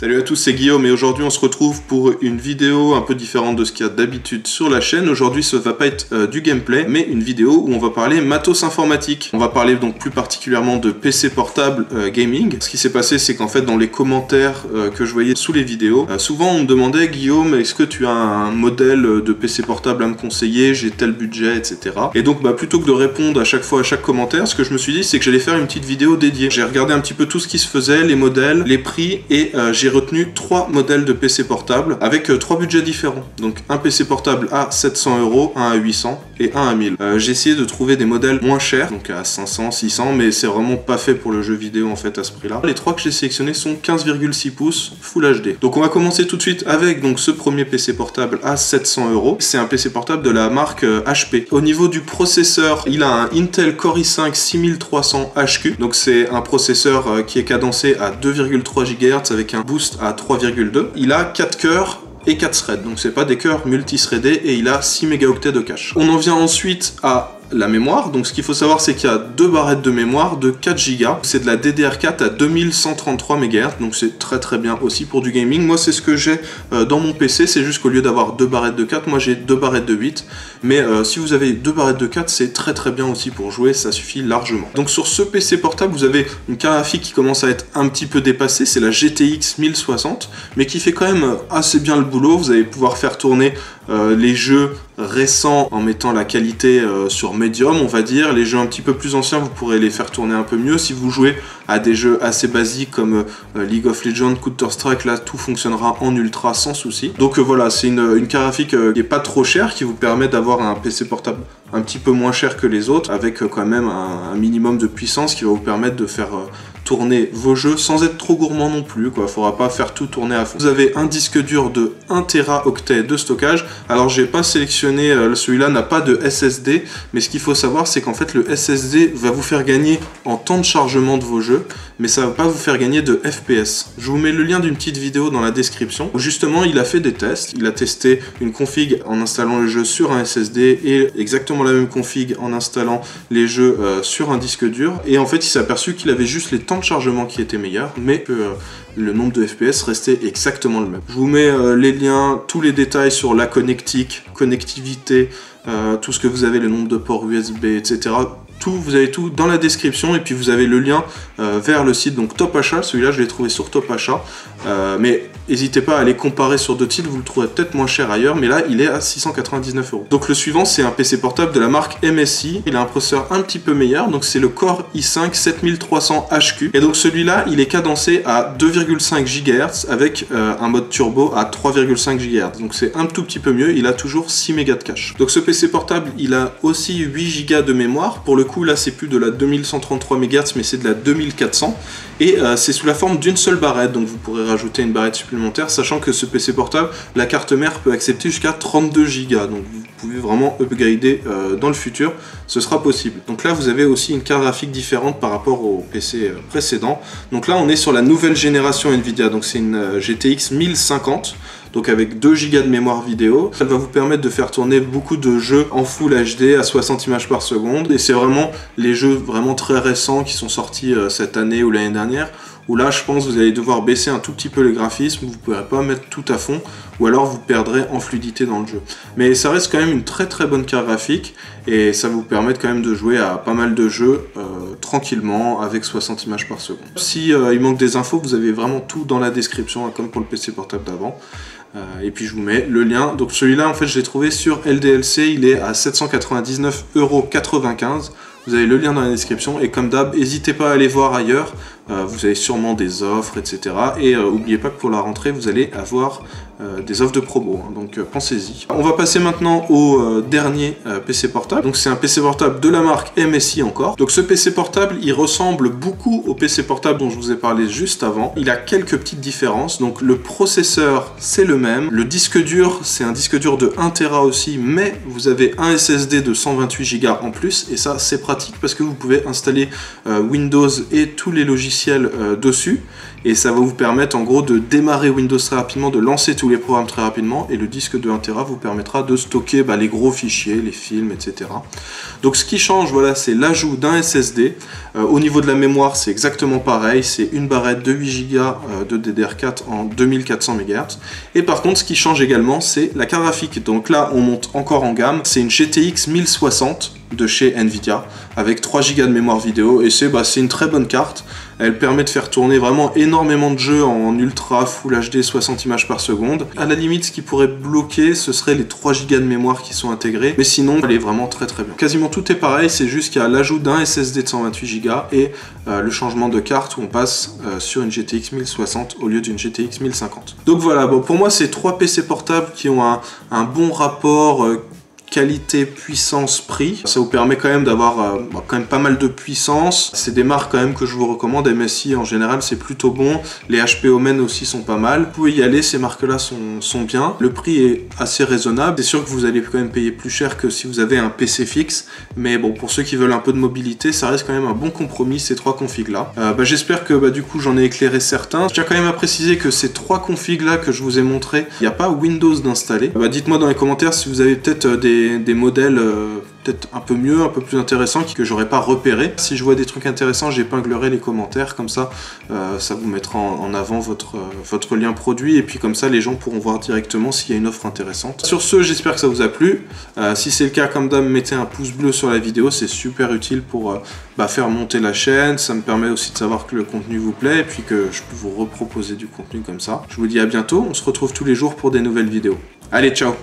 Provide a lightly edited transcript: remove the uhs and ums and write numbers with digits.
Salut à tous, c'est Guillaume et aujourd'hui on se retrouve pour une vidéo un peu différente de ce qu'il y a d'habitude sur la chaîne. Aujourd'hui ça va pas être du gameplay mais une vidéo où on va parler matos informatique. On va parler donc plus particulièrement de PC portable gaming. Ce qui s'est passé c'est qu'en fait dans les commentaires que je voyais sous les vidéos, souvent on me demandait Guillaume est-ce que tu as un modèle de PC portable à me conseiller, j'ai tel budget etc. Et donc plutôt que de répondre à chaque fois à chaque commentaire, ce que je me suis dit c'est que j'allais faire une petite vidéo dédiée. J'ai regardé un petit peu tout ce qui se faisait, les modèles, les prix et j'ai retenu 3 modèles de PC portable avec 3 budgets différents. Donc un PC portable à 700 €, un à 800 et un à 1000. J'ai essayé de trouver des modèles moins chers, donc à 500, 600, mais c'est vraiment pas fait pour le jeu vidéo en fait à ce prix-là. Les 3 que j'ai sélectionnés sont 15,6 pouces Full HD. Donc on va commencer tout de suite avec donc ce premier PC portable à 700 €. C'est un PC portable de la marque HP. Au niveau du processeur, il a un Intel Core i5 6300 HQ. Donc c'est un processeur qui est cadencé à 2,3 GHz avec un boost à 3,2. Il a 4 cœurs et 4 threads, donc c'est pas des cœurs multithreadés et il a 6 mégaoctets de cache. On en vient ensuite à la mémoire, donc ce qu'il faut savoir c'est qu'il y a 2 barrettes de mémoire de 4 Go, c'est de la DDR4 à 2133 MHz, donc c'est très bien aussi pour du gaming. Moi c'est ce que j'ai dans mon PC, c'est juste qu'au lieu d'avoir 2 barrettes de 4, moi j'ai 2 barrettes de 8, mais si vous avez 2 barrettes de 4, c'est très bien aussi pour jouer, ça suffit largement. Donc sur ce PC portable, vous avez une carte graphique qui commence à être un petit peu dépassée, c'est la GTX 1060, mais qui fait quand même assez bien le boulot. Vous allez pouvoir faire tourner les jeux récents en mettant la qualité sur médium on va dire. Les jeux un petit peu plus anciens vous pourrez les faire tourner un peu mieux. Si vous jouez à des jeux assez basiques comme League of Legends, Counter-Strike, là tout fonctionnera en ultra sans souci. Donc voilà, c'est une carte graphique qui est pas trop chère, qui vous permet d'avoir un PC portable un petit peu moins cher que les autres, avec quand même un minimum de puissance qui va vous permettre de faire tourner vos jeux sans être trop gourmand non plus, quoi. Faudra pas faire tout tourner à fond. Vous avez un disque dur de 1 Teraoctet de stockage. Alors j'ai pas sélectionné, celui-là n'a pas de SSD, mais ce qu'il faut savoir c'est qu'en fait le SSD va vous faire gagner en temps de chargement de vos jeux, mais ça va pas vous faire gagner de FPS. Je vous mets le lien d'une petite vidéo dans la description où justement il a fait des tests. Il a testé une config en installant le jeu sur un SSD et exactement la même config en installant les jeux sur un disque dur, et en fait il s'est aperçu qu'il avait juste les temps de chargement qui étaient meilleurs, mais que le nombre de FPS restait exactement le même. Je vous mets les liens, tous les détails sur la connectique, connectivité, tout ce que vous avez, le nombre de ports USB, etc. Vous avez tout dans la description, et puis vous avez le lien vers le site donc Top Achat. Celui-là je l'ai trouvé sur Top Achat, mais n'hésitez pas à aller comparer sur d'autres sites, vous le trouverez peut-être moins cher ailleurs, mais là il est à 699 €. Donc le suivant c'est un PC portable de la marque MSI, il a un processeur un petit peu meilleur, donc c'est le Core i5 7300 HQ, et donc celui-là il est cadencé à 2,5 GHz avec un mode turbo à 3,5 GHz, donc c'est un tout petit peu mieux. Il a toujours 6 mégas de cache. Donc ce PC portable il a aussi 8 Go de mémoire. Pour le coup là c'est plus de la 2133 MHz mais c'est de la 2400, et c'est sous la forme d'une seule barrette, donc vous pourrez rajouter une barrette supplémentaire, sachant que ce PC portable, la carte mère peut accepter jusqu'à 32 Go, donc vous pouvez vraiment upgrader dans le futur, ce sera possible. Donc là vous avez aussi une carte graphique différente par rapport au PC précédent. Donc là on est sur la nouvelle génération Nvidia, donc c'est une GTX 1050, donc avec 2 Go de mémoire vidéo. Ça va vous permettre de faire tourner beaucoup de jeux en Full HD à 60 images par seconde, et c'est vraiment les jeux vraiment très récents qui sont sortis cette année ou l'année dernière, où là je pense que vous allez devoir baisser un tout petit peu les graphismes, vous ne pourrez pas mettre tout à fond, ou alors vous perdrez en fluidité dans le jeu. Mais ça reste quand même une très bonne carte graphique, et ça va vous permettre quand même de jouer à pas mal de jeux tranquillement avec 60 images par seconde. Si il manque des infos, vous avez vraiment tout dans la description, comme pour le PC portable d'avant. Et puis je vous mets le lien. Donc celui-là en fait je l'ai trouvé sur LDLC, il est à 799,95 €. Vous avez le lien dans la description, et comme d'hab, n'hésitez pas à aller voir ailleurs, vous avez sûrement des offres, etc. Et n'oubliez pas que pour la rentrée, vous allez avoir des offres de promo, hein, donc pensez-y. On va passer maintenant au dernier PC portable. Donc c'est un PC portable de la marque MSI encore. Donc ce PC portable, il ressemble beaucoup au PC portable dont je vous ai parlé juste avant. Il a quelques petites différences. Donc le processeur, c'est le même. Le disque dur, c'est un disque dur de 1 Tera aussi, mais vous avez un SSD de 128 Go en plus, et ça c'est pratique parce que vous pouvez installer Windows et tous les logiciels logiciels dessus, et ça va vous permettre en gros de démarrer Windows très rapidement, de lancer tous les programmes très rapidement, et le disque de 1 Tera vous permettra de stocker les gros fichiers, les films, etc. Donc ce qui change, voilà, c'est l'ajout d'un SSD. Au niveau de la mémoire, c'est exactement pareil, c'est une barrette de 8 Go de DDR4 en 2400 MHz. Et par contre, ce qui change également, c'est la carte graphique. Donc là, on monte encore en gamme, c'est une GTX 1060 de chez Nvidia avec 3 Go de mémoire vidéo, et c'est une très bonne carte. Elle permet de faire tourner vraiment énormément de jeux en ultra full HD 60 images par seconde. À la limite, ce qui pourrait bloquer, ce serait les 3 Go de mémoire qui sont intégrés, mais sinon elle est vraiment très bien. Quasiment tout est pareil, c'est juste qu'il y a l'ajout d'un SSD de 128 Go et le changement de carte où on passe sur une GTX 1060 au lieu d'une GTX 1050. Donc voilà, bon, pour moi c'est 3 PC portables qui ont un bon rapport qualité, puissance, prix. Ça vous permet quand même d'avoir quand même pas mal de puissance. C'est des marques quand même que je vous recommande. MSI en général c'est plutôt bon. Les HP Omen aussi sont pas mal. Vous pouvez y aller, ces marques-là sont bien. Le prix est assez raisonnable. C'est sûr que vous allez quand même payer plus cher que si vous avez un PC fixe. Mais bon, pour ceux qui veulent un peu de mobilité, ça reste quand même un bon compromis, ces 3 configs-là. J'espère que du coup j'en ai éclairé certains. Je tiens quand même à préciser que ces 3 configs-là que je vous ai montré, il n'y a pas Windows d'installer. Dites-moi dans les commentaires si vous avez peut-être des modèles peut-être un peu mieux, un peu plus intéressants que j'aurais pas repéré. Si je vois des trucs intéressants, j'épinglerai les commentaires, comme ça ça vous mettra en avant votre lien produit, et puis comme ça les gens pourront voir directement s'il y a une offre intéressante. Sur ce, j'espère que ça vous a plu. Si c'est le cas, comme d'hab, mettez un pouce bleu sur la vidéo, c'est super utile pour faire monter la chaîne. Ça me permet aussi de savoir que le contenu vous plaît, et puis que je peux vous reproposer du contenu comme ça. Je vous dis à bientôt, on se retrouve tous les jours pour des nouvelles vidéos. Allez, ciao!